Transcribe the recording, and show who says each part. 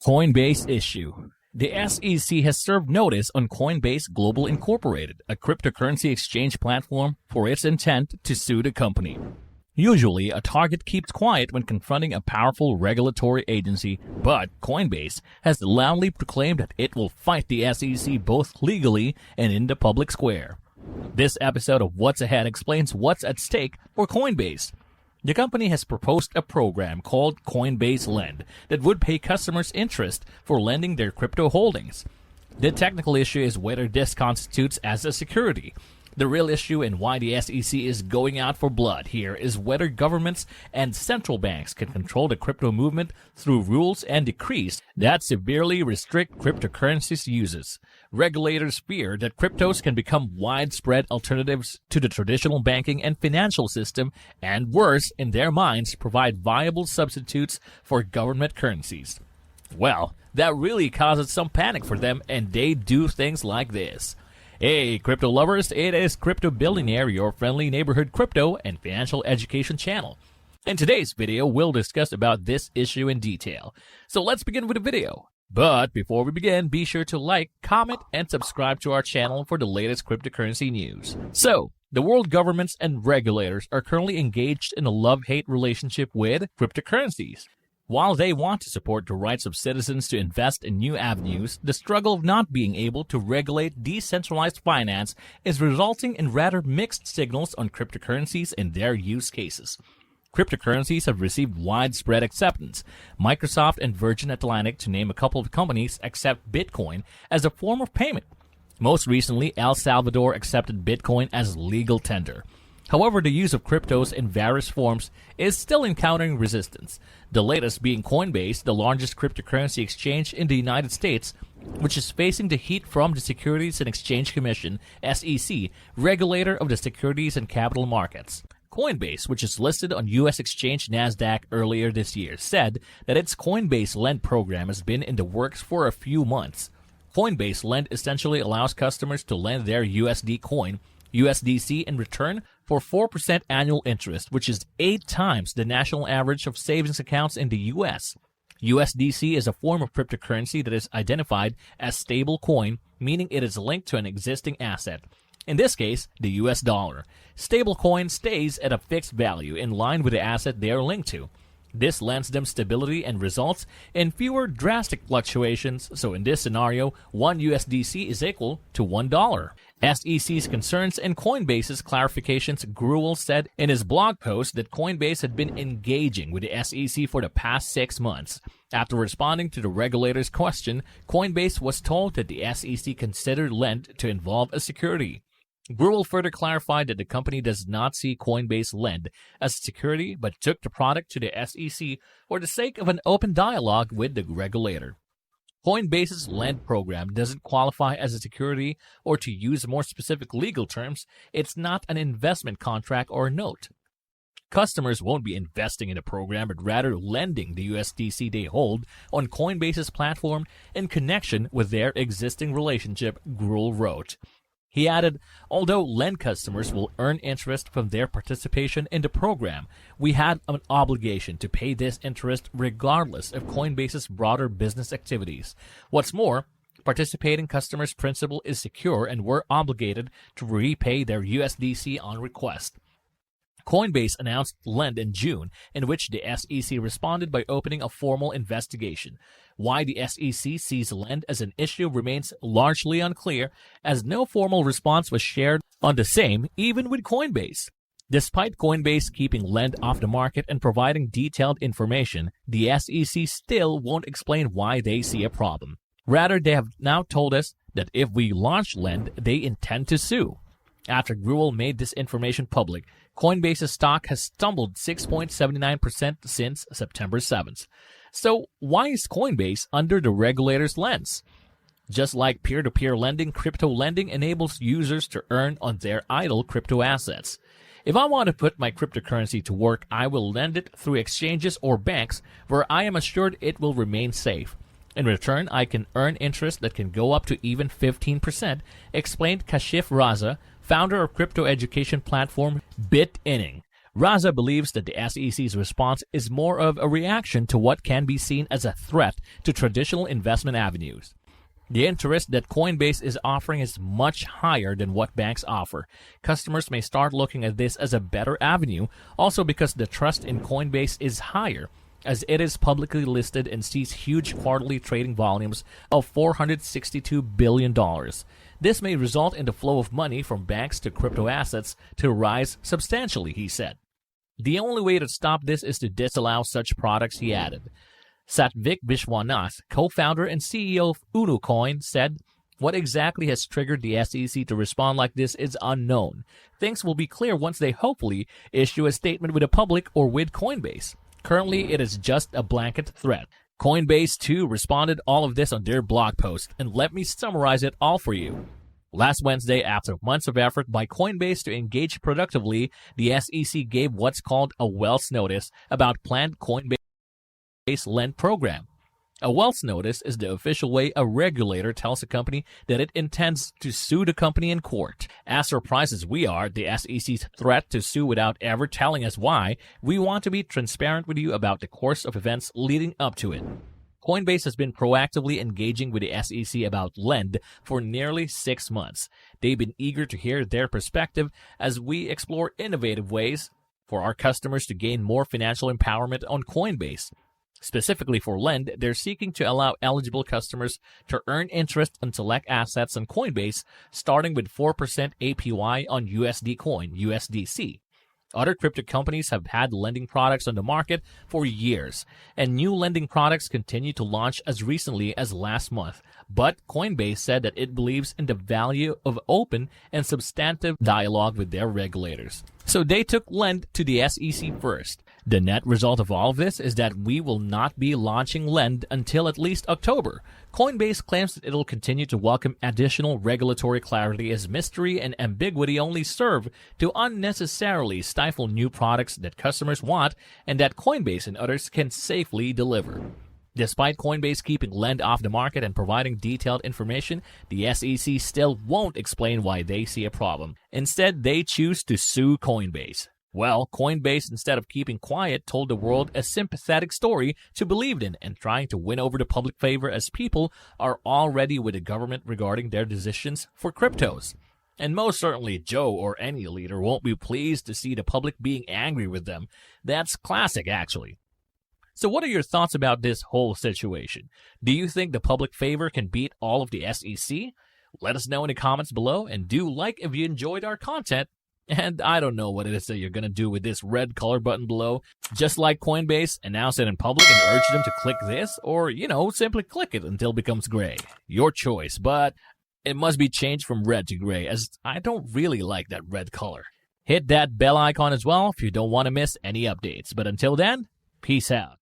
Speaker 1: Coinbase issue. The SEC has served notice on Coinbase Global Incorporated, a cryptocurrency exchange platform, for its intent to sue the company. Usually, a target keeps quiet when confronting a powerful regulatory agency, but Coinbase has loudly proclaimed that it will fight the SEC both legally and in the public square. This episode of What's Ahead explains what's at stake for Coinbase. The company has proposed a program called Coinbase Lend that would pay customers interest for lending their crypto holdings. The technical issue is whether this constitutes as a security. The real issue and why the SEC is going out for blood here is whether governments and central banks can control the crypto movement through rules and decrees that severely restrict cryptocurrencies' uses. Regulators fear that cryptos can become widespread alternatives to the traditional banking and financial system, and worse, in their minds, provide viable substitutes for government currencies. Well, that really causes some panic for them, and they do things like this. Hey, crypto lovers, it is Crypto Billionaire, your friendly neighborhood crypto and financial education channel. In today's video, we'll discuss about this issue in detail. So let's begin with the video. But before we begin, be sure to like, comment, and subscribe to our channel for the latest cryptocurrency news. So, the world governments and regulators are currently engaged in a love-hate relationship with cryptocurrencies. While they want to support the rights of citizens to invest in new avenues, the struggle of not being able to regulate decentralized finance is resulting in rather mixed signals on cryptocurrencies and their use cases. Cryptocurrencies have received widespread acceptance. Microsoft and Virgin Atlantic, to name a couple of companies, accept Bitcoin as a form of payment. Most recently, El Salvador accepted Bitcoin as legal tender. However, the use of cryptos in various forms is still encountering resistance, the latest being Coinbase, the largest cryptocurrency exchange in the United States, which is facing the heat from the Securities and Exchange Commission, SEC, regulator of the securities and capital markets. Coinbase, which is listed on U.S. exchange NASDAQ earlier this year, said that its Coinbase Lend program has been in the works for a few months. Coinbase Lend essentially allows customers to lend their USD coin, USDC, in return for 4% annual interest, which is 8 times the national average of savings accounts in the U.S. USDC is a form of cryptocurrency that is identified as stable coin, meaning it is linked to an existing asset. In this case, the US dollar. Stablecoin stays at a fixed value in line with the asset they are linked to. This lends them stability and results in fewer drastic fluctuations, so in this scenario, 1 USDC is equal to $1. SEC's concerns and Coinbase's clarifications. Gruel said in his blog post that Coinbase had been engaging with the SEC for the past 6 months. After responding to the regulator's question, Coinbase was told that the SEC considered Lend to involve a security. Gruel further clarified that the company does not see Coinbase Lend as a security, but took the product to the SEC for the sake of an open dialogue with the regulator. Coinbase's Lend program doesn't qualify as a security, or to use more specific legal terms, it's not an investment contract or note. Customers won't be investing in the program, but rather lending the USDC they hold on Coinbase's platform in connection with their existing relationship, Gruel wrote. He added, although Lend customers will earn interest from their participation in the program, we had an obligation to pay this interest regardless of Coinbase's broader business activities. What's more, participating customers' principal is secure and we're obligated to repay their USDC on request. Coinbase announced Lend in June, in which the SEC responded by opening a formal investigation. Why the SEC sees Lend as an issue remains largely unclear, as no formal response was shared on the same, even with Coinbase. Despite Coinbase keeping Lend off the market and providing detailed information, the SEC still won't explain why they see a problem. Rather, they have now told us that if we launch Lend, they intend to sue. After Gruel made this information public, Coinbase's stock has stumbled 6.79% since September 7th. So why is Coinbase under the regulator's lens? Just like peer-to-peer lending, crypto lending enables users to earn on their idle crypto assets. If I want to put my cryptocurrency to work, I will lend it through exchanges or banks where I am assured it will remain safe. In return, I can earn interest that can go up to even 15%, explained Kashif Raza, founder of crypto education platform BitInning. Raza believes that the SEC's response is more of a reaction to what can be seen as a threat to traditional investment avenues. The interest that Coinbase is offering is much higher than what banks offer. Customers may start looking at this as a better avenue, also because the trust in Coinbase is higher, as it is publicly listed and sees huge quarterly trading volumes of $462 billion. This may result in the flow of money from banks to crypto assets to rise substantially, he said. The only way to stop this is to disallow such products, he added. Satvik Vishwanath, co-founder and CEO of UnuCoin, said, "What exactly has triggered the SEC to respond like this is unknown. Things will be clear once they hopefully issue a statement with the public or with Coinbase. Currently, it is just a blanket threat." Coinbase, too, responded all of this on their blog post, and let me summarize it all for you. Last Wednesday, after months of effort by Coinbase to engage productively, the SEC gave what's called a Wells Notice about planned Coinbase Lend program. A Wells Notice is the official way a regulator tells a company that it intends to sue the company in court. As surprised as we are, the SEC's threat to sue without ever telling us why, we want to be transparent with you about the course of events leading up to it. Coinbase has been proactively engaging with the SEC about Lend for nearly 6 months. They've been eager to hear their perspective as we explore innovative ways for our customers to gain more financial empowerment on Coinbase. Specifically for Lend, they're seeking to allow eligible customers to earn interest on select assets on Coinbase, starting with 4% APY on USD Coin, USDC. Other crypto companies have had lending products on the market for years, and new lending products continue to launch as recently as last month. But Coinbase said that it believes in the value of open and substantive dialogue with their regulators. So they took Lend to the SEC first. The net result of all of this is that we will not be launching Lend until at least October. Coinbase claims that it'll continue to welcome additional regulatory clarity as mystery and ambiguity only serve to unnecessarily stifle new products that customers want and that Coinbase and others can safely deliver. Despite Coinbase keeping Lend off the market and providing detailed information, the SEC still won't explain why they see a problem. Instead, they choose to sue Coinbase. Well, Coinbase, instead of keeping quiet, told the world a sympathetic story to believe in and trying to win over the public favor as people are already with the government regarding their decisions for cryptos. And most certainly Joe or any leader won't be pleased to see the public being angry with them. That's classic, actually. So what are your thoughts about this whole situation? Do you think the public favor can beat all of the SEC? Let us know in the comments below, and do like if you enjoyed our content. And I don't know what it is that you're going to do with this red color button below. Just like Coinbase, announce it in public and urge them to click this, or, simply click it until it becomes gray. Your choice, but it must be changed from red to gray, as I don't really like that red color. Hit that bell icon as well if you don't want to miss any updates. But until then, peace out.